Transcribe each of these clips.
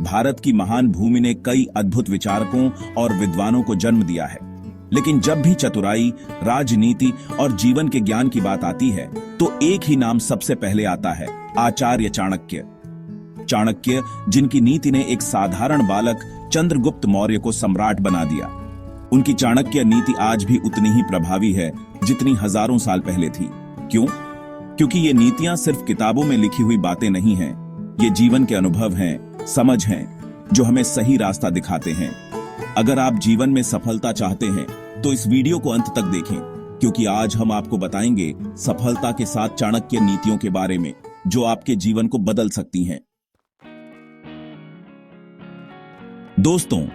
भारत की महान भूमि ने कई अद्भुत विचारकों और विद्वानों को जन्म दिया है, लेकिन जब भी चतुराई, राजनीति और जीवन के ज्ञान की बात आती है तो एक ही नाम सबसे पहले आता है, आचार्य चाणक्य। चाणक्य, जिनकी नीति ने एक साधारण बालक चंद्रगुप्त मौर्य को सम्राट बना दिया। उनकी चाणक्य नीति आज भी उतनी ही प्रभावी है जितनी हजारों साल पहले थी। क्यों? क्योंकि ये नीतियां सिर्फ किताबों में लिखी हुई बातें नहीं हैं, ये जीवन के अनुभव हैं, समझ हैं, जो हमें सही रास्ता दिखाते हैं। अगर आप जीवन में सफलता चाहते हैं तो इस वीडियो को अंत तक देखें, क्योंकि आज हम आपको बताएंगे सफलता के साथ चाणक्य नीतियों के बारे में, जो आपके जीवन को बदल सकती हैं। दोस्तों,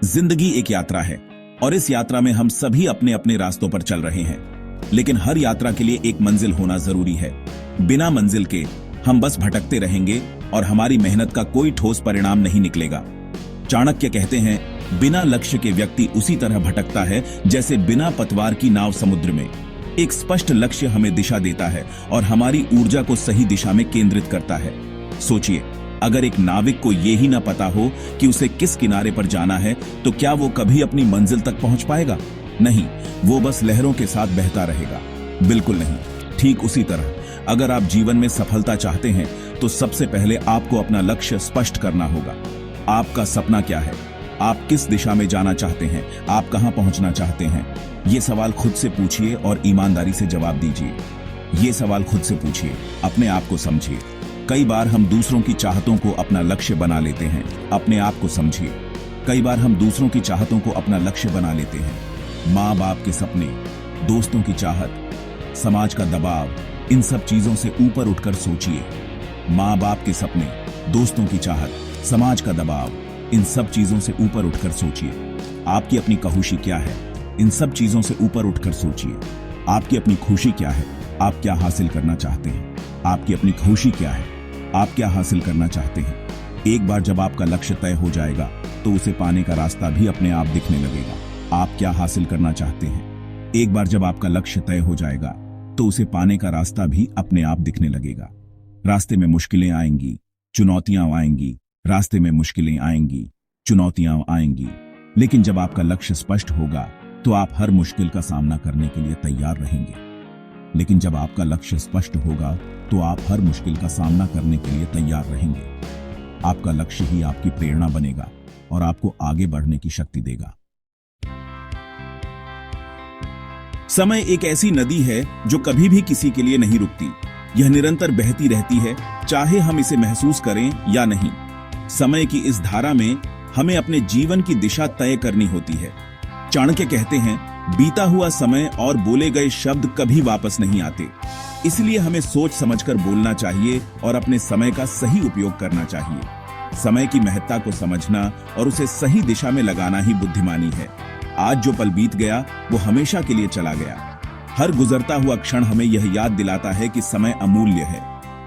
जिंदगी एक यात्रा है और इस यात्रा में हम सभी अपने अपने रास्तों पर चल रहे हैं, लेकिन हर यात्रा के लिए एक मंजिल होना जरूरी है। बिना मंजिल के हम बस भटकते रहेंगे और हमारी मेहनत का कोई ठोस परिणाम नहीं निकलेगा। चाणक्य कहते हैं, बिना लक्ष्य के व्यक्ति उसी तरह भटकता है जैसे बिना पतवार की नाव समुद्र में। एक स्पष्ट लक्ष्य हमें दिशा देता है और हमारी ऊर्जा को सही दिशा में केंद्रित करता है। सोचिए, अगर एक नाविक को यही ना पता हो कि उसे किस किनारे पर जाना है, तो क्या वो कभी अपनी मंजिल तक पहुंच पाएगा? नहीं, वो बस लहरों के साथ बहता रहेगा। बिल्कुल नहीं। ठीक उसी तरह अगर आप जीवन में सफलता चाहते हैं तो सबसे पहले आपको अपना लक्ष्य स्पष्ट करना होगा। आपका सपना क्या है? आप किस दिशा में जाना चाहते हैं? आप कहां पहुंचना चाहते हैं? ये सवाल खुद से पूछिए और ईमानदारी से जवाब दीजिए। ये सवाल खुद से पूछिए, अपने आप को समझिए। कई बार हम दूसरों की चाहतों को अपना लक्ष्य बना लेते हैं। अपने आप को समझिए। कई बार हम दूसरों की चाहतों को अपना लक्ष्य बना लेते हैं। माँ बाप के सपने, दोस्तों की चाहत, समाज का दबाव, इन सब चीजों से ऊपर उठकर सोचिए। माँ बाप के सपने, दोस्तों की चाहत, समाज का दबाव, इन सब चीजों से ऊपर उठकर सोचिए। आपकी अपनी खुशी क्या है? इन सब चीजों से ऊपर उठकर सोचिए। आपकी अपनी खुशी क्या है? आप क्या हासिल करना चाहते हैं? आपकी अपनी खुशी क्या है? आप क्या हासिल करना चाहते हैं? एक बार जब आपका लक्ष्य तय हो जाएगा तो उसे पाने का रास्ता भी अपने आप दिखने लगेगा। आप क्या हासिल करना चाहते हैं? एक बार जब आपका लक्ष्य तय हो जाएगा तो उसे पाने का रास्ता भी अपने आप दिखने लगेगा। रास्ते में मुश्किलें आएंगी, चुनौतियां आएंगी, रास्ते में मुश्किलें आएंगी, चुनौतियां आएंगी, लेकिन जब आपका लक्ष्य स्पष्ट होगा तो आप हर मुश्किल का सामना करने के लिए तैयार रहेंगे। लेकिन जब आपका लक्ष्य स्पष्ट होगा तो आप हर मुश्किल का सामना करने के लिए तैयार रहेंगे। आपका लक्ष्य ही आपकी प्रेरणा बनेगा और आपको आगे बढ़ने की शक्ति देगा। समय एक ऐसी नदी है जो कभी भी किसी के लिए नहीं रुकती। यह निरंतर बहती रहती है, चाहे हम इसे महसूस करें या नहीं। समय की इस धारा में हमें अपने जीवन की दिशा तय करनी होती है। चाणक्य कहते हैं, बीता हुआ समय और बोले गए शब्द कभी वापस नहीं आते, इसलिए हमें सोच समझकर बोलना चाहिए और अपने समय का सही उपयोग करना चाहिए। समय की महत्ता को समझना और उसे सही दिशा में लगाना ही बुद्धिमानी है। आज जो पल बीत गया वो हमेशा के लिए चला गया। हर गुजरता हुआ क्षण हमें यह याद दिलाता है कि समय अमूल्य है।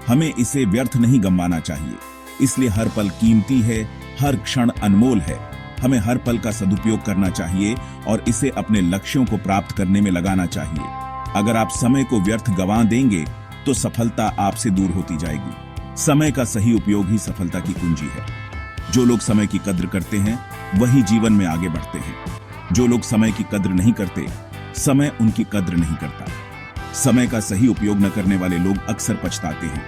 हमें इसे व्यर्थ नहीं गंवाना चाहिए। इसलिए हर पल कीमती है, हर क्षण अनमोल है। हमें हर पल का सदुपयोग करना चाहिए और इसे अपने लक्ष्यों को प्राप्त करने में लगाना चाहिए। अगर आप समय को व्यर्थ गंवा देंगे तो सफलता आपसे दूर होती जाएगी। समय का सही उपयोग ही सफलता की कुंजी है। जो लोग समय की कद्र करते हैं वही जीवन में आगे बढ़ते हैं। जो लोग समय की कद्र नहीं करते, समय उनकी कद्र नहीं करता। समय का सही उपयोग न करने वाले लोग अक्सर पछताते हैं।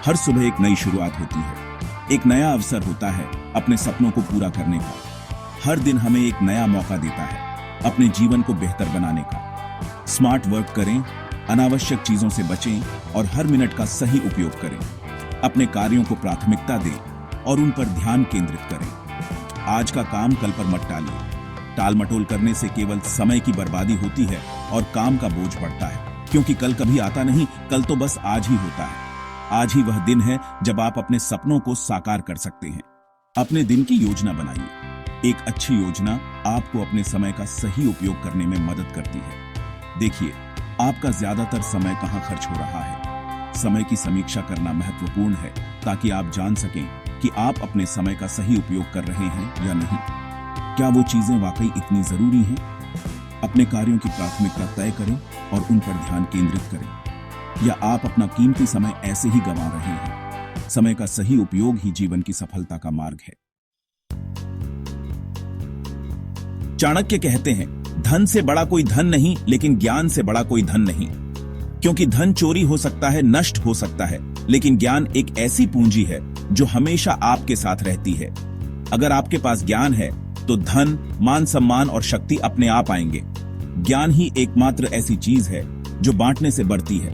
हर सुबह एक नई शुरुआत होती है, एक नया अवसर होता है अपने सपनों को पूरा करने का। हर दिन हमें एक नया मौका देता है अपने जीवन को बेहतर बनाने का। स्मार्ट वर्क करें, अनावश्यक चीजों से बचें और हर मिनट का सही उपयोग करें। अपने कार्यों को प्राथमिकता दें और उन पर ध्यान केंद्रित करें। आज का काम कल पर मत टालिए। टाल मटोल करने से केवल समय की बर्बादी होती है और काम का बोझ बढ़ता है, क्योंकि कल कभी आता नहीं, कल तो बस आज ही होता है। आज ही वह दिन है जब आप अपने सपनों को साकार कर सकते हैं। अपने दिन की योजना बनाइए। एक अच्छी योजना आपको अपने समय का सही उपयोग करने में मदद करती है। देखिए, आपका ज्यादातर समय कहां खर्च हो रहा है। समय की समीक्षा करना महत्वपूर्ण है ताकि आप जान सकें कि आप अपने समय का सही उपयोग कर रहे हैं या नहीं। क्या वो चीजें वाकई इतनी जरूरी हैं? अपने कार्यों की प्राथमिकता तय करें और उन पर ध्यान केंद्रित करें। या आप अपना कीमती समय ऐसे ही गंवा रहे हैं? समय का सही उपयोग ही जीवन की सफलता का मार्ग है। चाणक्य कहते हैं, धन से बड़ा कोई धन नहीं, लेकिन ज्ञान से बड़ा कोई धन नहीं। क्योंकि धन चोरी हो सकता है, नष्ट हो सकता है, लेकिन ज्ञान एक ऐसी पूंजी है जो हमेशा आपके साथ रहती है। अगर आपके पास ज्ञान है तो धन, मान सम्मान और शक्ति अपने आप आएंगे। ज्ञान ही एकमात्र ऐसी चीज है जो बांटने से बढ़ती है।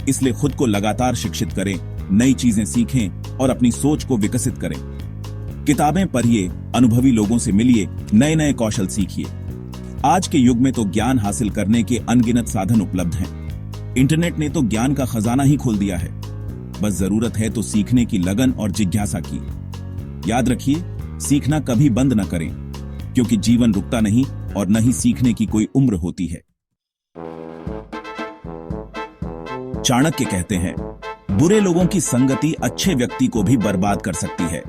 इसलिए खुद को लगातार शिक्षित करें, नई चीजें सीखें और अपनी सोच को विकसित करें। किताबें पढ़िए, अनुभवी लोगों से मिलिए, नए नए कौशल सीखिए। आज के युग में तो ज्ञान हासिल करने के अनगिनत साधन उपलब्ध हैं। इंटरनेट ने तो ज्ञान का खजाना ही खोल दिया है। बस जरूरत है तो सीखने की लगन और जिज्ञासा की। याद रखिए, सीखना कभी बंद न करें, क्योंकि जीवन रुकता नहीं और न ही सीखने की कोई उम्र होती है। चाणक्य कहते हैं, बुरे लोगों की संगति अच्छे व्यक्ति को भी बर्बाद कर सकती है।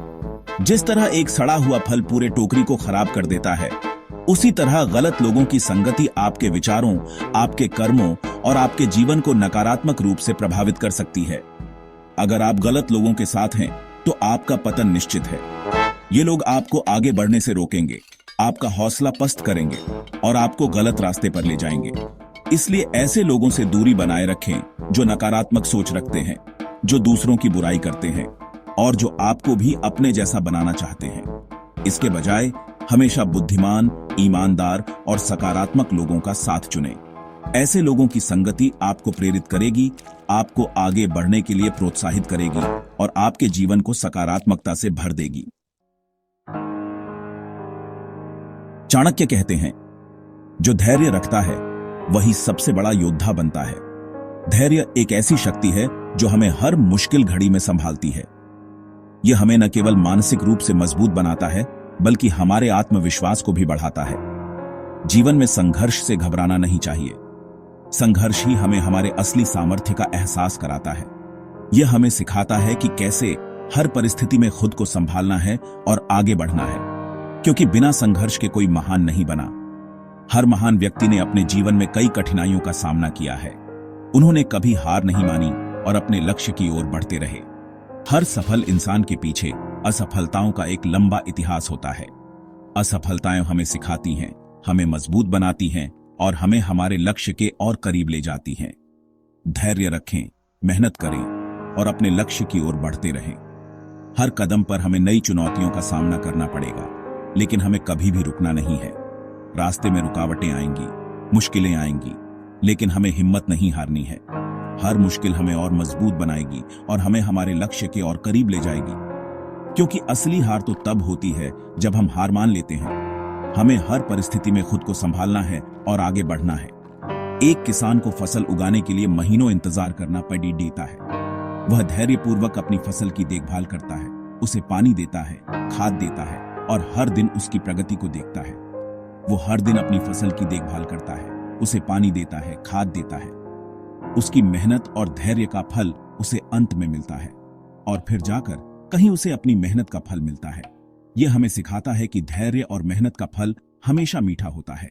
जिस तरह एक सड़ा हुआ फल पूरे टोकरी को खराब कर देता है, उसी तरह गलत लोगों की संगति आपके विचारों, आपके कर्मों और आपके जीवन को नकारात्मक रूप से प्रभावित कर सकती है। अगर आप गलत लोगों के साथ हैं, तो आपका पतन निश्चित है। ये लोग आपको आगे बढ़ने से रोकेंगे, आपका हौसला पस्त करेंगे और आपको गलत रास्ते पर ले जाएंगे। इसलिए ऐसे लोगों से दूरी बनाए रखें जो नकारात्मक सोच रखते हैं, जो दूसरों की बुराई करते हैं और जो आपको भी अपने जैसा बनाना चाहते हैं। इसके बजाय हमेशा बुद्धिमान, ईमानदार और सकारात्मक लोगों का साथ चुनें। ऐसे लोगों की संगति आपको प्रेरित करेगी, आपको आगे बढ़ने के लिए प्रोत्साहित करेगी और आपके जीवन को सकारात्मकता से भर देगी। चाणक्य कहते हैं, जो धैर्य रखता है वही सबसे बड़ा योद्धा बनता है। धैर्य एक ऐसी शक्ति है जो हमें हर मुश्किल घड़ी में संभालती है। यह हमें न केवल मानसिक रूप से मजबूत बनाता है, बल्कि हमारे आत्मविश्वास को भी बढ़ाता है। जीवन में संघर्ष से घबराना नहीं चाहिए। संघर्ष ही हमें हमारे असली सामर्थ्य का एहसास कराता है। यह हमें सिखाता है कि कैसे हर परिस्थिति में खुद को संभालना है और आगे बढ़ना है, क्योंकि बिना संघर्ष के कोई महान नहीं बना। हर महान व्यक्ति ने अपने जीवन में कई कठिनाइयों का सामना किया है। उन्होंने कभी हार नहीं मानी और अपने लक्ष्य की ओर बढ़ते रहे। हर सफल इंसान के पीछे असफलताओं का एक लंबा इतिहास होता है। असफलताएं हमें सिखाती हैं, हमें मजबूत बनाती हैं और हमें हमारे लक्ष्य के और करीब ले जाती हैं। धैर्य रखें, मेहनत करें और अपने लक्ष्य की ओर बढ़ते रहें। हर कदम पर हमें नई चुनौतियों का सामना करना पड़ेगा, लेकिन हमें कभी भी रुकना नहीं है। रास्ते में रुकावटें आएंगी, मुश्किलें आएंगी, लेकिन हमें हिम्मत नहीं हारनी है। हर मुश्किल हमें और मजबूत बनाएगी और हमें हमारे लक्ष्य के और करीब ले जाएगी। क्योंकि असली हार तो तब होती है जब हम हार मान लेते हैं। हमें हर परिस्थिति में खुद को संभालना है और आगे बढ़ना है। एक किसान को फसल उगाने के लिए महीनों इंतजार करना पड़ देता है। वह धैर्यपूर्वक अपनी फसल की देखभाल करता है, उसे पानी देता है, खाद देता है और हर दिन उसकी प्रगति को देखता है। वो हर दिन अपनी फसल की देखभाल करता है, उसे पानी देता है, खाद देता है। उसकी मेहनत और धैर्य का फल उसे अंत में मिलता है और फिर जाकर कहीं उसे अपनी मेहनत का फल मिलता है। यह हमें सिखाता है कि धैर्य और मेहनत का फल हमेशा मीठा होता है।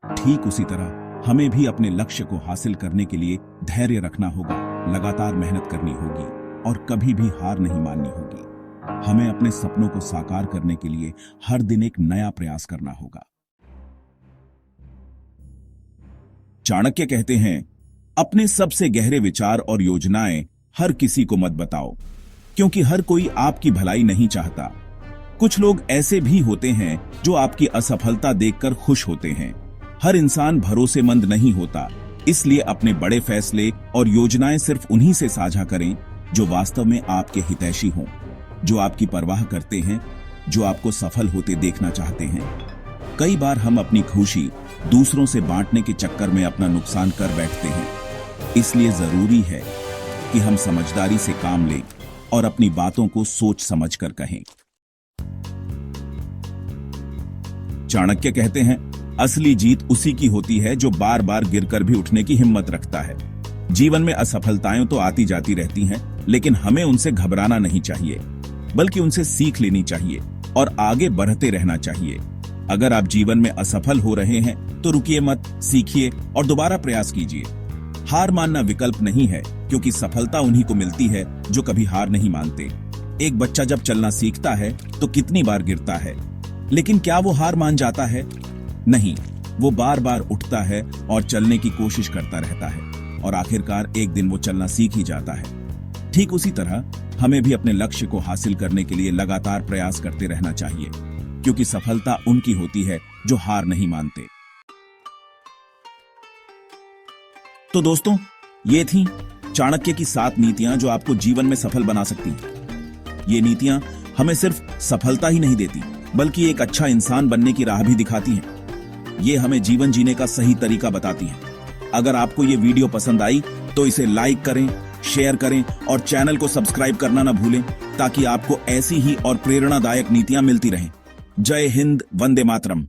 ठीक उसी तरह हमें भी अपने लक्ष्य को हासिल करने के लिए धैर्य रखना होगा, लगातार मेहनत करनी होगी और कभी भी हार नहीं माननी होगी। हमें अपने सपनों को साकार करने के लिए हर दिन एक नया प्रयास करना होगा। चाणक्य कहते हैं, अपने सबसे गहरे विचार और योजनाएं हर किसी को मत बताओ, क्योंकि हर कोई आपकी भलाई नहीं चाहता। कुछ लोग ऐसे भी होते हैं जो आपकी असफलता देखकर खुश होते हैं। हर इंसान भरोसेमंद नहीं होता, इसलिए अपने बड़े फैसले और योजनाएं सिर्फ उन्हीं से साझा करें जो वास्तव में आपके हितैषी हों, जो आपकी परवाह करते हैं, जो आपको सफल होते देखना चाहते हैं। कई बार हम अपनी खुशी दूसरों से बांटने के चक्कर में अपना नुकसान कर बैठते हैं। इसलिए जरूरी है कि हम समझदारी से काम लें और अपनी बातों को सोच समझकर कहें। चाणक्य कहते हैं, असली जीत उसी की होती है जो बार बार गिरकर भी उठने की हिम्मत रखता है। जीवन में असफलताएं तो आती जाती रहती हैं, लेकिन हमें उनसे घबराना नहीं चाहिए, बल्कि उनसे सीख लेनी चाहिए और आगे बढ़ते रहना चाहिए। अगर आप जीवन में असफल हो रहे हैं तो रुकिए मत, सीखिए और दोबारा प्रयास कीजिए। हार मानना विकल्प नहीं है, क्योंकि सफलता उन्हीं को मिलती है जो कभी हार नहीं मानते। एक बच्चा जब चलना सीखता है तो कितनी बार गिरता है, लेकिन क्या वो हार मान जाता है? नहीं, वो बार बार उठता है और चलने की कोशिश करता रहता है और आखिरकार एक दिन वो चलना सीख ही जाता है। ठीक उसी तरह हमें भी अपने लक्ष्य को हासिल करने के लिए लगातार प्रयास करते रहना चाहिए, क्योंकि सफलता उनकी होती है जो हार नहीं मानते। तो दोस्तों, ये थी चाणक्य की 7 नीतियां जो आपको जीवन में सफल बना सकती हैं। ये नीतियां हमें सिर्फ सफलता ही नहीं देती, बल्कि एक अच्छा इंसान बनने की राह भी दिखाती हैं। ये हमें जीवन जीने का सही तरीका बताती हैं। अगर आपको ये वीडियो पसंद आई तो इसे लाइक करें, शेयर करें और चैनल को सब्सक्राइब करना ना भूलें, ताकि आपको ऐसी ही और प्रेरणादायक नीतियां मिलती रहें। जय हिंद, वंदे मातरम।